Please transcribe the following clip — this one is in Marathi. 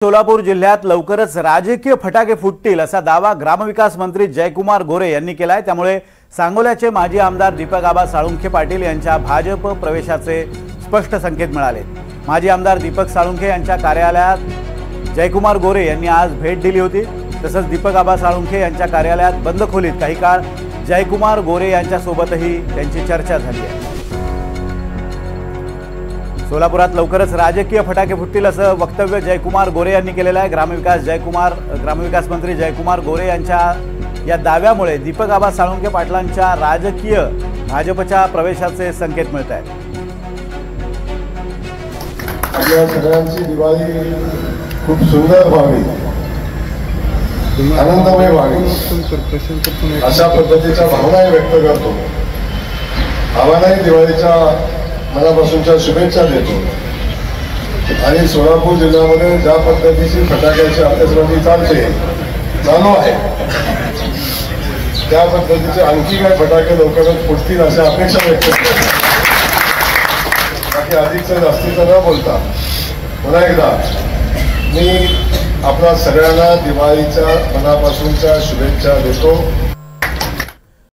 सोलापूर जिल्ह्यात लवकरच राजकीय फटाके फुटतील असा दावा ग्रामविकास मंत्री जयकुमार गोरे यांनी केलाय। त्यामुळे सांगोल्याचे माजी आमदार दीपक आबा साळुंखे पाटील यांच्या भाजप प्रवेशाचे स्पष्ट संकेत मिळाले। माजी आमदार दीपक साळुंखे यांच्या कार्यालयात जयकुमार गोरे यांनी आज भेट दिली होती। तसंच दीपक आबा साळुंखे यांच्या कार्यालयात बंद खोलीत काही काळ जयकुमार गोरे यांच्यासोबतही त्यांची चर्चा झाली आहे। सोलापुरात लवकरच राजकीय फटाके फुटतील असं वक्तव्य जयकुमार गोरे यांनी केलेलं आहे। ग्रामविकास मंत्री जयकुमार गोरे यांच्या या दाव्यामुळे दीपक आबा साळुंखे पाटलांच्या राजकीय भाजपच्या प्रवेशाचे संकेत मिळत आहेत। आपल्या सगळ्यांची दिवाळी खूप सुंदर व्हावी, आनंदमय व्हावी अशा पद्धतीच्या भावना व्यक्त करतो। आम्हालाही दिवाळीच्या मनापासूनच्या शुभेच्छा देतो। आणि सोलापूर जिल्ह्यामध्ये ज्या पद्धतीची फटाक्याची आतिषबाजी चालू आहे त्या पद्धतीचे आणखी काही फटाके लवकरच फुटतील अशा अपेक्षा व्यक्त करतो। बाकी अधिकचं जास्तीचं न बोलता पुन्हा एकदा मी आपल्या सगळ्यांना दिवाळीच्या मनापासूनच्या शुभेच्छा देतो।